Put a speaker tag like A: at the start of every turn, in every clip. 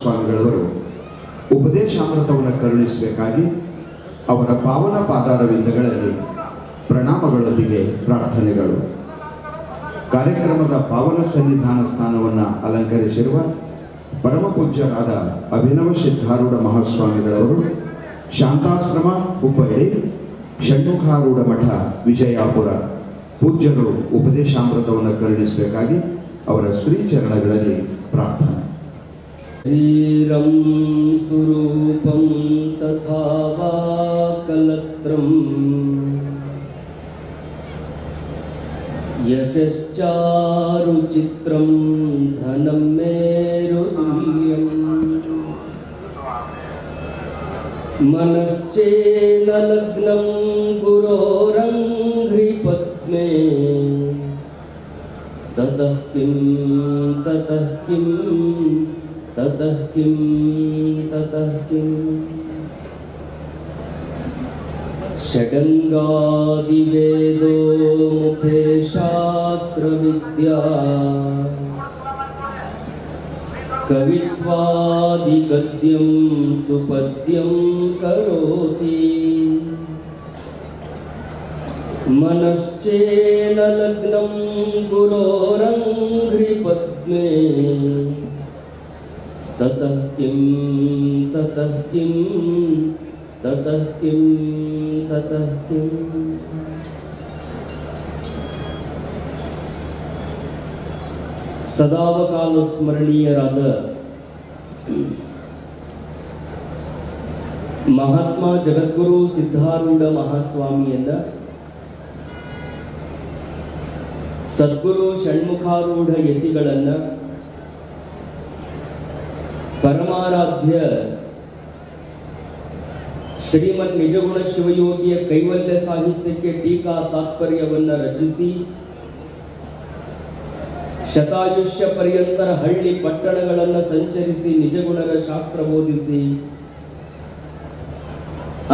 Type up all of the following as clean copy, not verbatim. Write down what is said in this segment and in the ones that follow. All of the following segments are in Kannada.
A: ಮಹಾಸ್ವಾಮಿಗಳವರು ಉಪದೇಶಾಮೃತವನ್ನು ಕರುಣಿಸಬೇಕಾಗಿ ಅವರ ಪಾವನ ಪಾದಾರವಿಂದಗಳಲ್ಲಿ ಪ್ರಣಾಮಗಳೊಂದಿಗೆ ಪ್ರಾರ್ಥನೆಗಳು. ಕಾರ್ಯಕ್ರಮದ ಪಾವನ ಸನ್ನಿಧಾನ ಸ್ಥಾನವನ್ನು ಅಲಂಕರಿಸಿರುವ ಪರಮ ಪೂಜ್ಯರಾದ ಅಭಿನವ ಸಿದ್ಧಾರೂಢ ಮಹಾಸ್ವಾಮಿಗಳವರು, ಶಾಂತಾಶ್ರಮ ಹುಬ್ಬಳ್ಳಿ, ಷಣ್ಮುಖಾರೂಢ ಮಠ ವಿಜಯಾಪುರ ಪೂಜ್ಯರು ಉಪದೇಶಾಮೃತವನ್ನು ಕರುಣಿಸಬೇಕಾಗಿ ಅವರ ಶ್ರೀಚರಣಗಳಲ್ಲಿ ಪ್ರಾರ್ಥನೆ.
B: ಶರೀರಂ ಸ್ವರೂಪಂ ತಥಾ ವಾ ಕಲತ್ರಂ ಯಶಶ್ಚಾರು ಚಿತ್ರಂ ಧನಂ ಮೇರುತುಲ್ಯಂ ಮನಶ್ಚೇನ ಲಗ್ನಂ ಗುರೋರಂಘ್ರಿ ಪದ್ಮೇ ತತಃ ಕಿಂ ತತಃ ಕಿಂ ತತಃ ಕಿಂ ತತಃ ಕಿಂ ಷಡಂಗಾದಿವೇದೋ ಮುಖೇ ಶಾಸ್ತ್ರವಿದ್ಯಾ ಕವಿತ್ವಾದಿಗದ್ಯಂ ಸುಪದ್ಯಂ ಕರೋತಿ ಮನಶ್ಚೇನ ಲಗ್ನಂ ಗುರೋರಂಘ್ರಿ ಪದ್ಮೇ ತತಃ ಕಿಂ ತತಃ ಕಿಂ ತತಃ ಕಿಂ ತತಃ ಕಿಂ. ಸದಾವಕಾಲ ಸ್ಮರಣೀಯರಾದ ಮಹಾತ್ಮ ಜಗದ್ಗುರು ಸಿದ್ಧಾರೂಢ ಮಹಾಸ್ವಾಮಿಯನ್ನ ಸದ್ಗುರು ಷಣ್ಮುಖಾರೂಢ ಯತಿಗಳನ್ನ ಪರಮಾರಾಧ್ಯ ಶ್ರೀಮನ್ ನಿಜಗುಣ ಶಿವಯೋಗಿಯ ಕೈವಲ್ಯ ಸಾಹಿತ್ಯಕ್ಕೆ ಟೀಕಾ ತಾತ್ಪರ್ಯವನ್ನು ರಚಿಸಿ ಶತಾಯುಷ್ಯ ಪರ್ಯಂತರ ಹಳ್ಳಿ ಪಟ್ಟಣಗಳನ್ನು ಸಂಚರಿಸಿ ನಿಜಗುಣರ ಶಾಸ್ತ್ರ ಬೋಧಿಸಿ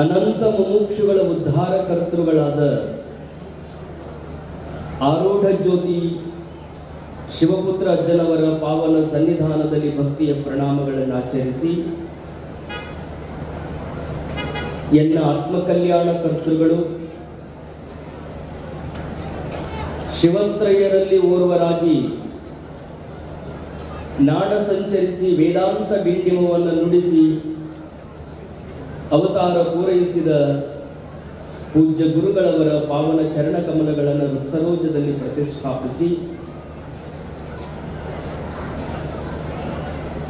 B: ಅನಂತ ಮುಮುಕ್ಷುಗಳ ಉದ್ಧಾರ ಕರ್ತೃಗಳಾದ ಆರೂಢ ಜ್ಯೋತಿ ಶಿವಪುತ್ರ ಅಜ್ಜನವರ ಪಾವನ ಸನ್ನಿಧಾನದಲ್ಲಿ ಭಕ್ತಿಯ ಪ್ರಣಾಮಗಳನ್ನು ಆಚರಿಸಿ ಎನ್ನ ಆತ್ಮಕಲ್ಯಾಣ ಕರ್ತೃಗಳು ಶಿವತ್ರಯರಲ್ಲಿ ಓರ್ವರಾಗಿ ನಾಡ ಸಂಚರಿಸಿ ವೇದಾಂತ ಡಿಂಡಿಮವನ್ನು ನುಡಿಸಿ ಅವತಾರ ಪೂರೈಸಿದ ಪೂಜ್ಯ ಗುರುಗಳವರ ಪಾವನ ಚರಣ ಕಮಲಗಳನ್ನು ವೃಕ್ಷರೋಜದಲ್ಲಿ ಪ್ರತಿಷ್ಠಾಪಿಸಿ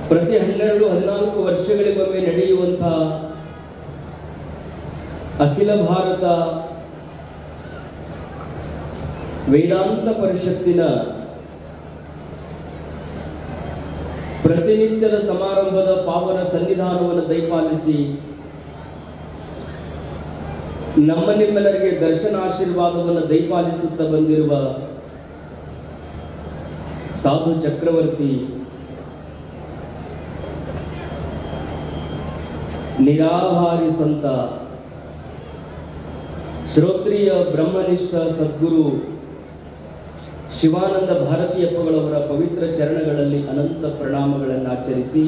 B: ಪ್ರತಿ 12-14 ವರ್ಷಗಳಿಗೊಮ್ಮೆ ನಡೆಯುವಂತಹ ಅಖಿಲ ಭಾರತ ವೇದಾಂತ ಪರಿಷತ್ತಿನ ಪ್ರತಿನಿತ್ಯದ ಸಮಾರಂಭದ ಪಾವನ ಸನ್ನಿಧಾನವನ್ನು ದಯಪಾಲಿಸಿ ನಮ್ಮ ನಿಮ್ಮೆಲ್ಲರಿಗೆ ದರ್ಶನ ಆಶೀರ್ವಾದವನ್ನು ದಯಪಾಲಿಸುತ್ತಾ ಬಂದಿರುವ ಸಾಧು ಚಕ್ರವರ್ತಿ ನಿರಾಭಾರಿ ಸಂತ ಶ್ರೋತ್ರಿಯ ಬ್ರಹ್ಮನಿಷ್ಠ ಸದ್ಗುರು ಶಿವಾನಂದ ಭಾರತೀಯಪ್ಪಗಳವರ ಪವಿತ್ರ ಚರಣಗಳಲ್ಲಿ ಅನಂತ ಪ್ರಣಾಮಗಳನ್ನು ಆಚರಿಸಿ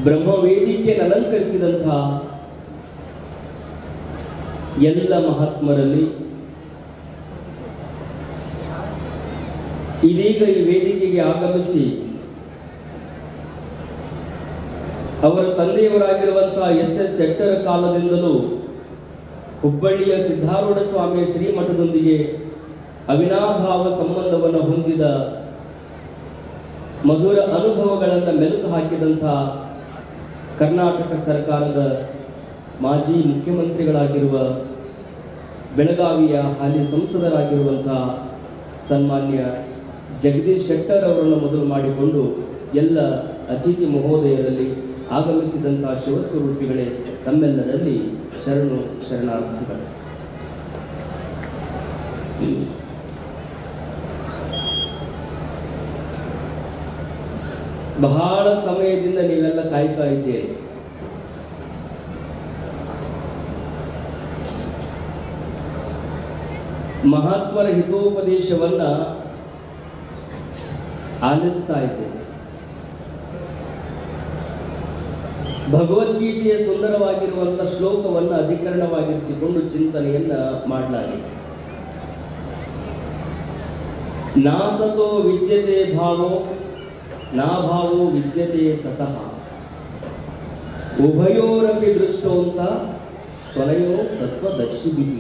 B: ಬ್ರಹ್ಮವೇದಿಕೆಯನ್ನು ಅಲಂಕರಿಸಿದಂತಹ ಎಲ್ಲ ಮಹಾತ್ಮರಲ್ಲಿ ಇದೀಗ ಈ ವೇದಿಕೆಗೆ ಆಗಮಿಸಿ ಅವರ ತಂದೆಯವರಾಗಿರುವಂತಹ ಎಸ್ ಶೆಟ್ಟರ ಕಾಲದಿಂದಲೂ ಹುಬ್ಬಳ್ಳಿಯ ಸಿದ್ಧಾರೂಢ ಸ್ವಾಮಿಯ ಶ್ರೀಮಠದೊಂದಿಗೆ ಅವಿನಾಭಾವ ಸಂಬಂಧವನ್ನು ಹೊಂದಿದ ಮಧುರ ಅನುಭವಗಳನ್ನು ಮೆಲುಕು ಹಾಕಿದಂತಹ ಕರ್ನಾಟಕ ಸರ್ಕಾರದ ಮಾಜಿ ಮುಖ್ಯಮಂತ್ರಿಗಳಾಗಿರುವ ಬೆಳಗಾವಿಯ ಹಾಲಿ ಸಂಸದರಾಗಿರುವಂತಹ ಸನ್ಮಾನ್ಯ ಜಗದೀಶ್ ಶೆಟ್ಟರ್ ಅವರನ್ನು ಮೊದಲು ಮಾಡಿಕೊಂಡು ಎಲ್ಲ ಅತಿಥಿ ಮಹೋದಯರಲ್ಲಿ ಆಗಮಿಸಿದಂತಹ ಶಿವಸ್ವರೂಪಿಗಳೇ, ತಮ್ಮೆಲ್ಲರಲ್ಲಿ ಶರಣು ಶರಣಾರ್ಥಿಗಳು. ಬಹಳ ಸಮಯದಿಂದ ನೀವೆಲ್ಲ ಕಾಯ್ತಾ ಇದ್ದೀರಿ. ಮಹಾತ್ಮರ ಹಿತೋಪದೇಶವನ್ನ ಆಲಿಸ್ತಾ ಇದ್ದೇನೆ. ಭಗವದ್ಗೀತೆಯ ಸುಂದರವಾಗಿರುವಂತಹ ಶ್ಲೋಕವನ್ನು ಅಧಿಕರಣವಾಗಿರಿಸಿಕೊಂಡು ಚಿಂತನೆಯನ್ನ ಮಾಡಲಾಗಿದೆ. ನಾಸತೋ ವಿದ್ಯತೆ ಭಾವೋ ನಾಭಾವೋ ವಿದ್ಯತೆ ಸತಃ ಉಭಯೋರಪಿ ದೃಷ್ಟೋಂತ ತ್ವನಯೋ ತತ್ವದರ್ಶಿಭಿಃ.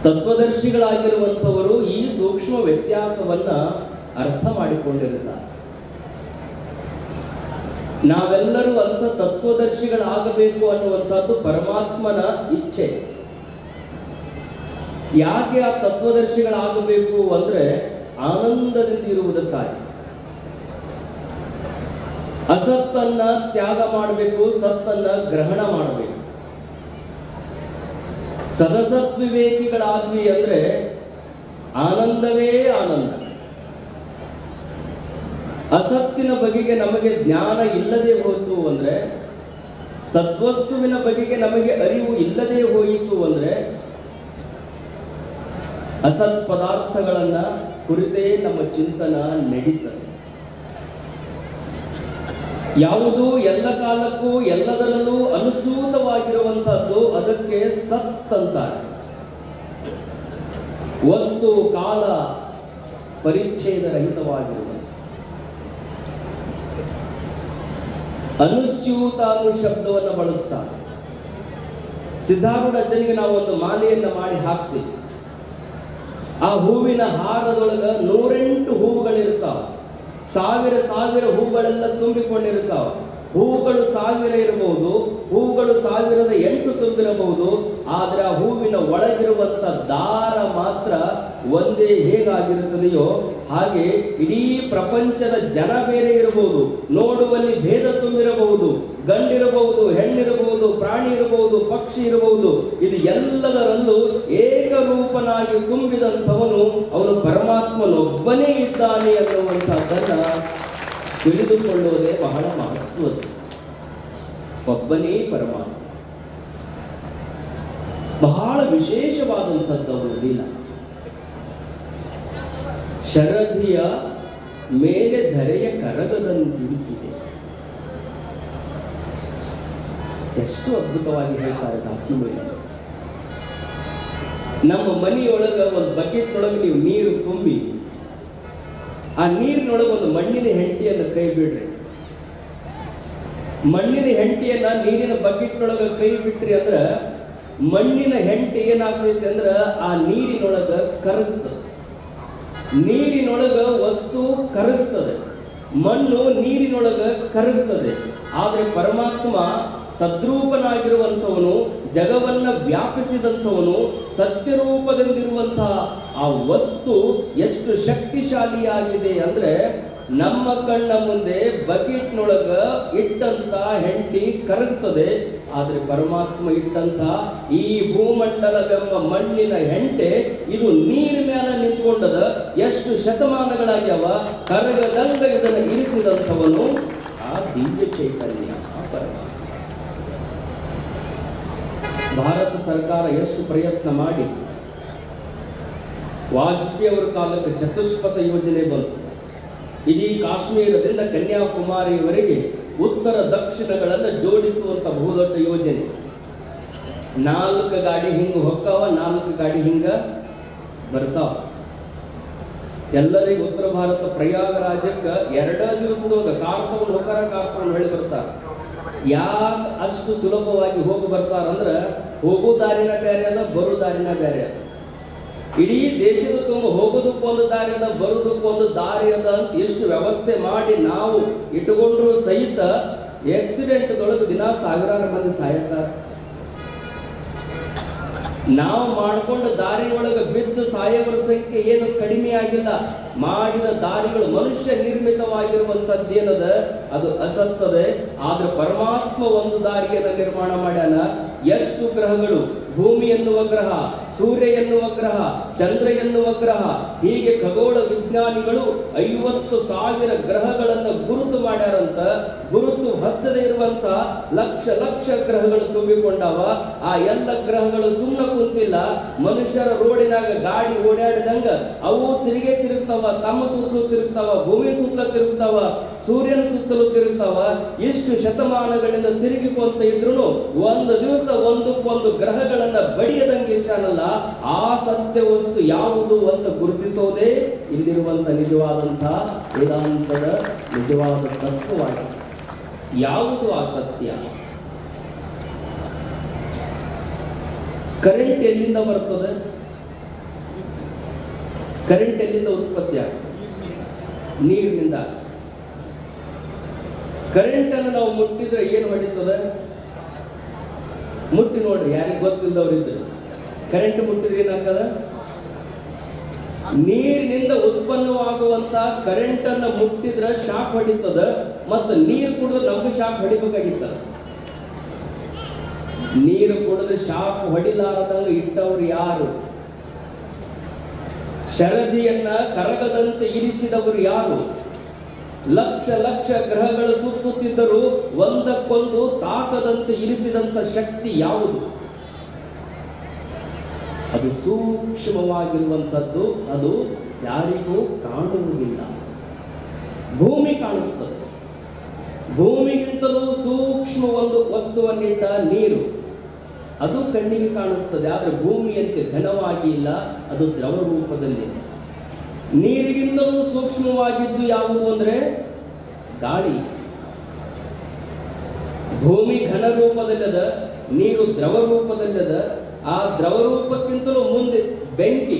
B: ತತ್ವದರ್ಶಿಗಳಾಗಿರುವಂಥವರು ಈ ಸೂಕ್ಷ್ಮ ವ್ಯತ್ಯಾಸವನ್ನ ಅರ್ಥ ಮಾಡಿಕೊಂಡಿರುತ್ತಾರೆ. ನಾವೆಲ್ಲರೂ ಅಂಥ ತತ್ವದರ್ಶಿಗಳಾಗಬೇಕು ಅನ್ನುವಂಥದ್ದು ಪರಮಾತ್ಮನ ಇಚ್ಛೆ. ಯಾಕೆ ಆ ತತ್ವದರ್ಶಿಗಳಾಗಬೇಕು ಅಂದ್ರೆ ಆನಂದದಿಂದ ಇರುವುದಕ್ಕಾಗಿ. ಅಸತ್ತನ್ನ ತ್ಯಾಗ ಮಾಡಬೇಕು, ಸತ್ತನ್ನ ಗ್ರಹಣ ಮಾಡಬೇಕು. ಸದಸತ್ ವಿವೇಕಿಗಳಾದ್ವಿ ಅಂದ್ರೆ ಆನಂದವೇ ಆನಂದ. ಅಸತ್ತಿನ ಬಗೆಗೆ ನಮಗೆ ಜ್ಞಾನ ಇಲ್ಲದೆ ಹೋಯಿತು ಅಂದ್ರೆ, ಸದ್ವಸ್ತುವಿನ ಬಗೆಗೆ ನಮಗೆ ಅರಿವು ಇಲ್ಲದೆ ಹೋಯಿತು ಅಂದ್ರೆ, ಅಸತ್ ಪದಾರ್ಥಗಳನ್ನ ಕುರಿತೇ ನಮ್ಮ ಚಿಂತನ ನಡೀತದೆ. ಯಾವುದು ಎಲ್ಲ ಕಾಲಕ್ಕೂ ಎಲ್ಲದರಲ್ಲೂ ಅನುಸೂತವಾಗಿರುವಂತಹದ್ದು ಅದಕ್ಕೆ ಸತ್ ಅಂತಾರೆ. ವಸ್ತು ಕಾಲ ಪರಿಚ್ಛೇದ ರಹಿತವಾಗಿರುವ ಅನುಸ್ಯೂತ ಅನ್ನೋ ಶಬ್ದವನ್ನು ಬಳಸ್ತಾರೆ. ಸಿದ್ಧಾರೂಢ ಅಜ್ಜನಿಗೆ ನಾವು ಒಂದು ಮಾಲೆಯನ್ನ ಮಾಡಿ ಹಾಕ್ತೀವಿ. ಆ ಹೂವಿನ ಹಾರದೊಳಗ 108 ಹೂವುಗಳಿರ್ತಾವ. ಸಾವಿರ ಹೂಗಳೆಲ್ಲ ತುಂಬಿಕೊಂಡಿರ್ತಾವ. ಹೂಗಳು 1000 ಇರಬಹುದು, ಹೂಗಳು 1008 ತುಂಬಿರಬಹುದು. ಆದ್ರೆ ಆ ಹೂವಿನ ಒಳಗಿರುವಂತ ದಾರ ಮಾತ್ರ ಒಂದೇ. ಹೇಗಾಗಿರುತ್ತದೆಯೋ ಹಾಗೆ ಇಡೀ ಪ್ರಪಂಚದ ಜನ ಬೇರೆ ಇರಬಹುದು, ನೋಡುವಲ್ಲಿ ಭೇದ ತುಂಬಿರಬಹುದು. ಗಂಡಿರಬಹುದು, ಹೆಣ್ಣಿರಬಹುದು, ಪ್ರಾಣಿ ಇರಬಹುದು, ಪಕ್ಷಿ ಇರಬಹುದು. ಇದು ಎಲ್ಲದರಲ್ಲೂ ಏಕರೂಪನಾಗಿ ತುಂಬಿದಂಥವನು ಅವನು ಪರಮಾತ್ಮನೊಬ್ಬನೇ ಇದ್ದಾನೆ ಅನ್ನುವಂಥದ್ದನ್ನ ತಿಳಿದುಕೊಳ್ಳುವುದೇ ಬಹಳ ಮಹತ್ವದ್ದು. ಒಬ್ಬನೇ ಪರಮಾತ್ಮ. ಬಹಳ ವಿಶೇಷವಾದಂಥದ್ದು ಅವನ ದಿನ. ಶರಧಿಯ ಮೇಲೆ ಧರೆಯ ಕರಗದಂತಿರಿಸಿದೆ. ಎಷ್ಟು ಅದ್ಭುತವಾಗಿ ಹೇಳ್ತಾರೆ ದಾಸಿಮಯ್ಯ. ನಮ್ಮ ಮನೆಯೊಳಗ ಒಂದು ಬಕೆಟ್ ಒಳಗೆ ನೀವು ನೀರು ತುಂಬಿ ಆ ನೀರಿನೊಳಗೆ ಒಂದು ಮಣ್ಣಿನ ಹೆಂಟಿಯನ್ನು ಕೈ ಬಿಡ್ರಿ. ಮಣ್ಣಿನ ಹೆಂಟಿಯನ್ನ ನೀರಿನ ಬಕೆಟ್ನೊಳಗೆ ಕೈ ಬಿಟ್ರಿ ಅಂದ್ರ ಮಣ್ಣಿನ ಹೆಂಟಿ ಏನಾಗ್ತೈತೆ ಅಂದ್ರ ಆ ನೀರಿನೊಳಗ ಕರಗ್ತದೆ. ನೀರಿನೊಳಗ ವಸ್ತು ಕರಗ್ತದೆ, ಮಣ್ಣು ನೀರಿನೊಳಗ ಕರಗ್ತದೆ. ಆದ್ರೆ ಪರಮಾತ್ಮ ಸದ್ರೂಪನಾಗಿರುವಂಥವನು, ಜಗವನ್ನ ವ್ಯಾಪಿಸಿದಂಥವನು, ಸತ್ಯರೂಪದಲ್ಲಿರುವಂತಹ ಆ ವಸ್ತು ಎಷ್ಟು ಶಕ್ತಿಶಾಲಿಯಾಗಿದೆ ಅಂದ್ರೆ ನಮ್ಮ ಕಣ್ಣ ಮುಂದೆ ಬಕೆಟ್ನೊಳಗ ಇಟ್ಟಂತ ಹೆಂಟಿ ಕರಗ್ತದೆ. ಆದ್ರೆ ಪರಮಾತ್ಮ ಇಟ್ಟಂತ ಈ ಭೂಮಂಡಲವೆಂಬ ಮಣ್ಣಿನ ಹೆಂಟೆ ಇದು ನೀರ್ ಮೇಲೆ ನಿಂತ್ಕೊಂಡದ. ಎಷ್ಟು ಶತಮಾನಗಳಾಗ್ಯಾವ, ಕರಗದಂಗ ಇದನ್ನು ಇರಿಸಿದಂಥವನು ಆ ದಿವ್ಯ ಚೈತನ್ಯ ಪರಮಾತ್ಮ. ಭಾರತ ಸರ್ಕಾರ ಎಷ್ಟು ಪ್ರಯತ್ನ ಮಾಡಿ ವಾಜಪೇಯಿ ಅವರ ಕಾಲಕ್ಕೆ ಚತುಷ್ಪಥ ಯೋಜನೆ ಬಂತು. ಇಡೀ ಕಾಶ್ಮೀರದಿಂದ ಕನ್ಯಾಕುಮಾರಿಯವರೆಗೆ ಉತ್ತರ ದಕ್ಷಿಣಗಳನ್ನು ಜೋಡಿಸುವಂತ ಬಹುದೊಡ್ಡ ಯೋಜನೆ. 4 ಗಾಡಿ ಹಿಂಗ ಹೊಕ್ಕಾವ, 4 ಗಾಡಿ ಹಿಂಗ ಬರ್ತಾವ. ಎಲ್ಲರಿಗೂ ಉತ್ತರ ಭಾರತ ಪ್ರಯಾಗರಾಜಕ್ಕೆ 2 ದಿವಸದೊಳಗ ಕಾರ್ ತಗೊಂಡು ಹೋಗಾರ, ಕಾರ್ ತಗೊಂಡು ಹೊಳ್ಳಿ ಬರ್ತಾರ. ಯಾಕೆ ಅಷ್ಟು ಸುಲಭವಾಗಿ ಹೋಗಿ ಬರ್ತಾರಂದ್ರ ಹೋಗೋ ದಾರಿನ ಬೇರೆ ಅದ, ಬರೋ ದಾರಿನ ಬೇರೆ ಅದ. ಇಡೀ ದೇಶದ ತುಂಬ ಹೋಗೋದಕ್ಕೊಂದು ದಾರಿ ಅದ, ಬರೋದಕ್ಕೊಂದು ದಾರಿ ಅದ ಅಂತ ಎಷ್ಟು ವ್ಯವಸ್ಥೆ ಮಾಡಿ ನಾವು ಇಟ್ಟುಕೊಂಡ್ರು ಸಹಿತ ಆಕ್ಸಿಡೆಂಟ್ದೊಳಗೆ ದಿನ ಸಾವಿರಾರು ಮಂದಿ ಸಾಯುತ್ತಾರೆ. ನಾವು ಮಾಡಿಕೊಂಡ ದಾರಿ ಒಳಗೆ ಬಿದ್ದು ಸಾಯವರ ಸಂಖ್ಯೆ ಏನು ಕಡಿಮೆ ಆಗಿಲ್ಲ. ಮಾಡಿದ ದಾರಿಗಳು ಮನುಷ್ಯ ನಿರ್ಮಿತವಾಗಿರುವಂತದ್ದು ಏನದ ಅದು ಅಸತ್ತದೆ. ಆದ್ರೆ ಪರಮಾತ್ಮ ಒಂದು ದಾರಿಯನ್ನು ನಿರ್ಮಾಣ ಮಾಡ್ಯಾನ. ಎಷ್ಟು ಗ್ರಹಗಳು, ಭೂಮಿ ಎನ್ನುವ ಗ್ರಹ, ಸೂರ್ಯ ಎನ್ನುವ ಗ್ರಹ, ಚಂದ್ರ ಎನ್ನುವ ಗ್ರಹ, ಹೀಗೆ ಖಗೋಳ ವಿಜ್ಞಾನಿಗಳು 50,000 ಗ್ರಹಗಳನ್ನು ಗುರುತು ಮಾಡ್ಯಾರಂತ. ಗುರುತು ಹಚ್ಚದೇ ಇರುವಂತ ಲಕ್ಷ ಲಕ್ಷ ಗ್ರಹಗಳು ತುಂಬಿಕೊಂಡವ. ಆ ಎಲ್ಲ ಗ್ರಹಗಳು ಸುಮ್ಮನೆ ಕುಂತಿಲ್ಲ. ಮನುಷ್ಯರ ರೋಡಿನಾಗ ಗಾಡಿ ಓಡಾಡಿದಂಗ ಅವು ತಿರುಗ್ತಾವ, ತಮ್ಮ ಸುತ್ತಲೂ ತಿರುಗ್ತಾವ, ಭೂಮಿ ಸುತ್ತಲೂ ತಿರುಗ್ತಾವ, ಸೂರ್ಯನ ಸುತ್ತಲೂ ತಿರುಗ್ತಾವ. ಇಷ್ಟು ಶತಮಾನಗಳಿಂದ ತಿರುಗಿಕೊಂತ ಇದ್ರು ಒಂದು ದಿವಸ ಒಂದಕ್ಕೊಂದು ಗ್ರಹಗಳನ್ನ ಬಡಿಯದಂಗೆ ಇರ್ತಾನಲ್ಲ. ಆ ಸತ್ಯ ವಸ್ತು ಯಾವುದು ಅಂತ ಗುರುತಿಸೋದೇ ಇಲ್ಲಿರುವಂತ ನಿಜವಾದಂತಹ ವೇದಾಂತದ ನಿಜವಾದ ತತ್ವವಾಗಿದೆ. ಯಾವುದು ಆ ಸತ್ಯ? ಕರೆಂಟ್ ಎಲ್ಲಿಂದ ಬರ್ತದೆ? ಕರೆಂಟ್ ಎಲ್ಲಿಂದ ಉತ್ಪತ್ತಿ ಆಗ್ತದೆ? ನೀರಿನಿಂದ. ಕರೆಂಟ್ ಅನ್ನು ನಾವು ಮುಟ್ಟಿದ್ರೆ ಏನು ಹೊಡಿತದೆ? ಮುಟ್ಟಿ ನೋಡ್ರಿ, ಯಾರಿಗೆ ಗೊತ್ತಿಲ್ಲದವ್ರಿದ್ರು ಕರೆಂಟ್ ಮುಟ್ಟಿದ್ರೆ ಏನಾಗ್ತದ? ನೀರಿನಿಂದ ಉತ್ಪನ್ನವಾಗುವಂತ ಕರೆಂಟ್ ಅನ್ನ ಮುಟ್ಟಿದ್ರೆ ಶಾಕ್ ಹೊಡಿತದ. ಮತ್ತು ನೀರು ಕುಡಿದ್ರೆ ನಮ್ಗೆ ಶಾಕ್ ಹೊಡಿಬೇಕಾಗಿತ್ತ. ನೀರು ಕುಡಿದ್ರೆ ಶಾಕ್ ಹೊಡಿಲಾರದಂಗ ಇಟ್ಟವ್ರು ಯಾರು? ಶರದಿಯನ್ನ ಕರಗದಂತೆ ಇರಿಸಿದವರು ಯಾರು? ಲಕ್ಷ ಲಕ್ಷ ಗ್ರಹಗಳು ಸುತ್ತುತ್ತಿದ್ದರೂ ಒಂದಕ್ಕೊಂದು ತಾಕದಂತೆ ಇರಿಸಿದಂತ ಶಕ್ತಿ ಯಾವುದು? ಅದು ಸೂಕ್ಷ್ಮವಾಗಿರುವಂಥದ್ದು. ಅದು ಯಾರಿಗೂ ಕಾಣುವುದಿಲ್ಲ. ಭೂಮಿ ಕಾಣಿಸ್ತದೆ. ಭೂಮಿಗಿಂತಲೂ ಸೂಕ್ಷ್ಮ ಒಂದು ವಸ್ತುವನ್ನಿಟ್ಟ ನೀರು, ಅದು ಕಣ್ಣಿಗೆ ಕಾಣಿಸ್ತದೆ. ಆದರೆ ಭೂಮಿಯಂತೆ ಘನವಾಗಿ ಇಲ್ಲ, ಅದು ದ್ರವ ರೂಪದಲ್ಲಿ. ನೀರಿಗಿಂತಲೂ ಸೂಕ್ಷ್ಮವಾಗಿದ್ದು ಯಾವುದು ಅಂದ್ರೆ ಗಾಳಿ. ಭೂಮಿ ಘನ ರೂಪದಲ್ಲದ, ನೀರು ದ್ರವ ರೂಪದಲ್ಲದ. ಆ ದ್ರವ ರೂಪಕ್ಕಿಂತಲೂ ಮುಂದೆ ಬೆಂಕಿ,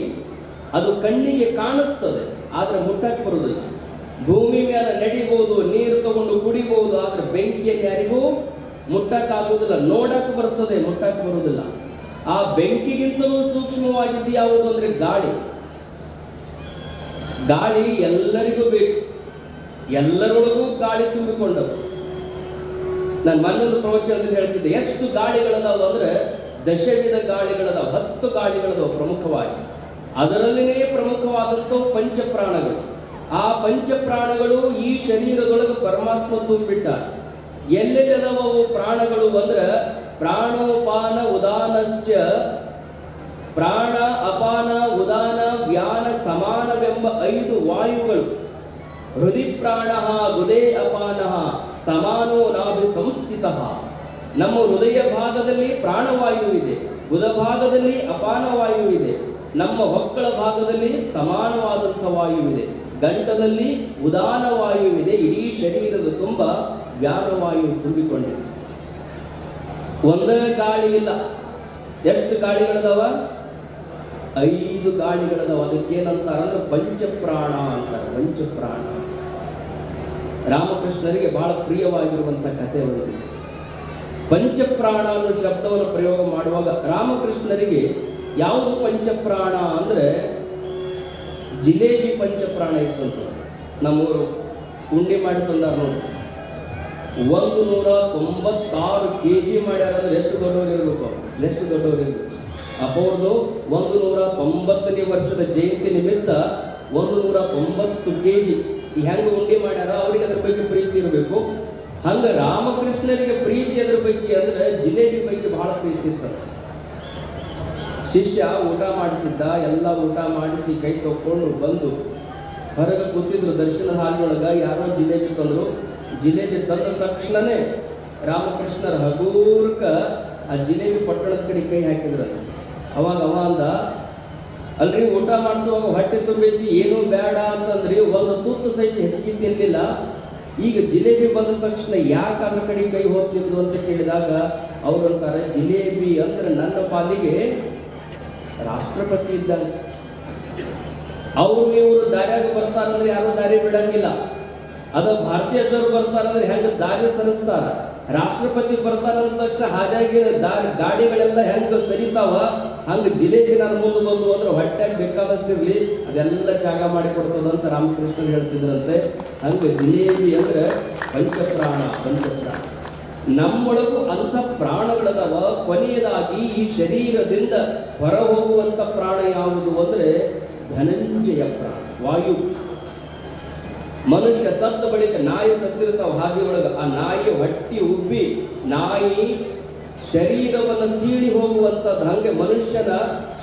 B: ಅದು ಕಣ್ಣಿಗೆ ಕಾಣಿಸ್ತದೆ ಆದ್ರೆ ಮುಟ್ಟಕ್ಕೆ ಬರುವುದಿಲ್ಲ. ಭೂಮಿ ಮೇಲೆ ನಡಿಬಹುದು, ನೀರು ತಗೊಂಡು ಕುಡಿಬಹುದು, ಆದ್ರೆ ಬೆಂಕಿಯನ್ನು ಯಾರಿಗೂ ಮುಟ್ಟಕ್ಕಾಗುವುದಿಲ್ಲ. ನೋಡಕ್ಕೆ ಬರ್ತದೆ, ಮುಟ್ಟಕ್ಕೆ ಬರುವುದಿಲ್ಲ. ಆ ಬೆಂಕಿಗಿಂತಲೂ ಸೂಕ್ಷ್ಮವಾಗಿದ್ದು ಯಾವುದು ಅಂದ್ರೆ ಗಾಳಿ. ಗಾಳಿ ಎಲ್ಲರಿಗೂ ಬೇಕು, ಎಲ್ಲರೊಳಗೂ ಗಾಳಿ ತುಂಬಿಕೊಂಡವು. ನಾನು ಮನ್ನೊಂದು ಪ್ರವಚನದಲ್ಲಿ ಹೇಳ್ತಿದ್ದೆ, ಎಷ್ಟು ಗಾಳಿಗಳದಾವ ಅಂದ್ರೆ ದಶವಿಧ ಗಾಳಿಗಳದಾವ, 10 ಗಾಳಿಗಳದಾವ ಪ್ರಮುಖವಾಗಿ. ಅದರಲ್ಲಿನೇ ಪ್ರಮುಖವಾದಂಥವು ಪಂಚಪ್ರಾಣಗಳು. ಆ ಪಂಚಪ್ರಾಣಗಳು ಈ ಶರೀರದೊಳಗೆ ಪರಮಾತ್ಮ ತುಂಬಿಟ್ಟ. ಎಲ್ಲೆಲ್ಲದವ ಅವು ಪ್ರಾಣಗಳು ಅಂದ್ರೆ ಪ್ರಾಣೋಪಾನ ಉದಾನಶ್ಚ, ಪ್ರಾಣ ಅಪಾನ ಉದಾನ ವ್ಯಾನ ಸಮಾನವೆಂಬ 5 ವಾಯುಗಳು. ಹೃದಯ ಪ್ರಾಣ ಗುದೇ ಅಪಾನ ಸಮಾನೋ ನಾಭಿ ಸಂಸ್ಥಿತ. ನಮ್ಮ ಹೃದಯ ಭಾಗದಲ್ಲಿ ಪ್ರಾಣವಾಯು ಇದೆ, ಗುದ ಭಾಗದಲ್ಲಿ ಅಪಾನ ವಾಯು ಇದೆ, ನಮ್ಮ ಹೊಕ್ಕಳ ಭಾಗದಲ್ಲಿ ಸಮಾನವಾದಂಥ ವಾಯುವಿದೆ, ಗಂಟದಲ್ಲಿ ಉದಾನ ವಾಯುವಿದೆ. ಇಡೀ ಶರೀರದ ತುಂಬ ವ್ಯಾನವಾಯು ತುಂಬಿಕೊಂಡಿದೆ. ಒಂದೇ ಗಾಳಿ ಇಲ್ಲ. ಎಷ್ಟು ಗಾಳಿಗಳದಾವ? 5 ಗಾಳಿಗಳದಾವ. ಅದಕ್ಕೇನಂತಾರ ಅಂದ್ರೆ ಪಂಚಪ್ರಾಣ ಅಂತಾರೆ. ಪಂಚಪ್ರಾಣ ರಾಮಕೃಷ್ಣರಿಗೆ ಬಹಳ ಪ್ರಿಯವಾಗಿರುವಂತ ಕಥೆ ಒಂದು. ಪಂಚಪ್ರಾಣ ಅನ್ನೋ ಶಬ್ದವನ್ನು ಪ್ರಯೋಗ ಮಾಡುವಾಗ ರಾಮಕೃಷ್ಣರಿಗೆ ಯಾವುದು ಪಂಚಪ್ರಾಣ ಅಂದ್ರೆ ಜಿಲೇಬಿ ಪಂಚಪ್ರಾಣ ಇತ್ತಂತ. ನಮ್ಮೂರು ಉಂಡೆ ಮಾಡಿ ತಂದಾರ ನೋಡಿ. 196 kg ಮಾಡ್ಯಾರ ಅಂದ್ರೆ ಎಷ್ಟು ದೊಡ್ಡವರು ಇರಬೇಕು? ಎಷ್ಟು ದೊಡ್ಡವರು ಇರಬೇಕು? ಅಪ್ಪವ್ರದ್ದು 190ನೇ ವರ್ಷದ ಜಯಂತಿ ನಿಮಿತ್ತ 190 kg ಹೆಂಗೆ ಉಂಡೆ ಮಾಡ್ಯಾರ, ಅವ್ರಿಗೆ ಅದ್ರ ಬಗ್ಗೆ ಪ್ರೀತಿ ಇರಬೇಕು. ಹಂಗ ರಾಮಕೃಷ್ಣರಿಗೆ ಪ್ರೀತಿ ಅದ್ರ ಬಗ್ಗೆ ಅಂದ್ರೆ ಜಿಲೇಬಿ ಬಗ್ಗೆ ಬಹಳ ಪ್ರೀತಿ ಇರ್ತದೆ. ಶಿಷ್ಯ ಊಟ ಮಾಡಿಸಿದ್ದ, ಎಲ್ಲ ಊಟ ಮಾಡಿಸಿ ಕೈ ತಕ್ಕೊಂಡು ಬಂದು ಹೊರಗೆ ಕೂತಿದ್ರು ದರ್ಶನ ಹಾಲಿನೊಳಗ. ಯಾರೋ ಜಿಲೇಬಿ ತಂದ್ರು. ಜಿಲೇಬಿ ತಂದ ತಕ್ಷಣನೇ ರಾಮಕೃಷ್ಣರ ಹಗೂರ್ಕ ಆ ಜಿಲೇಬಿ ಪಟ್ಟಣದ ಕಡೆ ಕೈ ಹಾಕಿದ್ರ. ಅವಾಗ ಅವ ಅಂದ, ಅಲ್ರಿ ಊಟ ಮಾಡಿಸುವಾಗ ಹೊಟ್ಟೆ ತುಂಬೈತಿ, ಏನೂ ಬೇಡ ಅಂತಂದ್ರಿ, ಒಂದು ತುತ್ತು ಸಹಿತ ಹೆಚ್ಚಿಗೆ ತಿನ್ಲಿಲ್ಲ. ಈಗ ಜಿಲೇಬಿ ಬಂದ ತಕ್ಷಣ ಯಾಕೆ ಅದ್ರ ಕಡೆ ಕೈ ಹೋಗ್ತಿದ್ದು ಅಂತ ಕೇಳಿದಾಗ ಅವ್ರಂತಾರೆ, ಜಿಲೇಬಿ ಅಂದ್ರೆ ನನ್ನ ಪಾಲಿಗೆ ರಾಷ್ಟ್ರಪತಿ ಇದ್ದಂಗೆ. ಅವರು ಇವರು ದಾರ್ಯಾಗ ಬರ್ತಾರಂದ್ರೆ ಯಾರು ದಾರಿ ಬಿಡಂಗಿಲ್ಲ. ಅದು ಭಾರತೀಯ ಜನರು ಬರ್ತಾರಂದ್ರೆ ಹೆಂಗೆ ದಾರಿ ಸರಿಸ್ತಾರ. ರಾಷ್ಟ್ರಪತಿ ಬರ್ತಾರಂದ ತಕ್ಷಣ ಹಾಗಾಗಿ ಗಾಡಿಗಳೆಲ್ಲ ಹೆಂಗೆ ಸರಿತಾವ, ಹಂಗೆ ಜಿಲೇಬಿ ನಾನು ಮುಂದೆ ಬಂದು ಅಂದ್ರೆ ಹೊಟ್ಟೆಗೆ ಬೇಕಾದಷ್ಟಿರ್ಲಿ ಅದೆಲ್ಲ ಜಾಗ ಮಾಡಿ ಕೊಡ್ತದಂತ ರಾಮಕೃಷ್ಣ ಹೇಳ್ತಿದ್ರಂತೆ. ಹಂಗೆ ಜಿಲೇಬಿ ಅಂದ್ರೆ ಪಂಚಪ್ರಾಣ. ಪಂಚಪ್ರಾಣ ನಮ್ಮೊಳಗೂ ಅಂಥ ಪ್ರಾಣಗಳದವ. ಕೊನೆಯದಾಗಿ ಈ ಶರೀರದಿಂದ ಹೊರ ಹೋಗುವಂಥ ಪ್ರಾಣ ಯಾವುದು ಅಂದ್ರೆ ಧನಂಜಯ ಪ್ರಾಣ, ವಾಯು. ಮನುಷ್ಯ ಸತ್ತ ಬಳಿಕ ನಾಯಿ ಸತ್ತಿರ್ತಾವ ಹಾದಿ ಒಳಗ, ಆ ನಾಯಿ ಹೊಟ್ಟಿ ಉಬ್ಬಿ ನಾಯಿ ಶರೀರವನ್ನು ಸೀಳಿ ಹೋಗುವಂಥದ್ದು. ಹಂಗೆ ಮನುಷ್ಯನ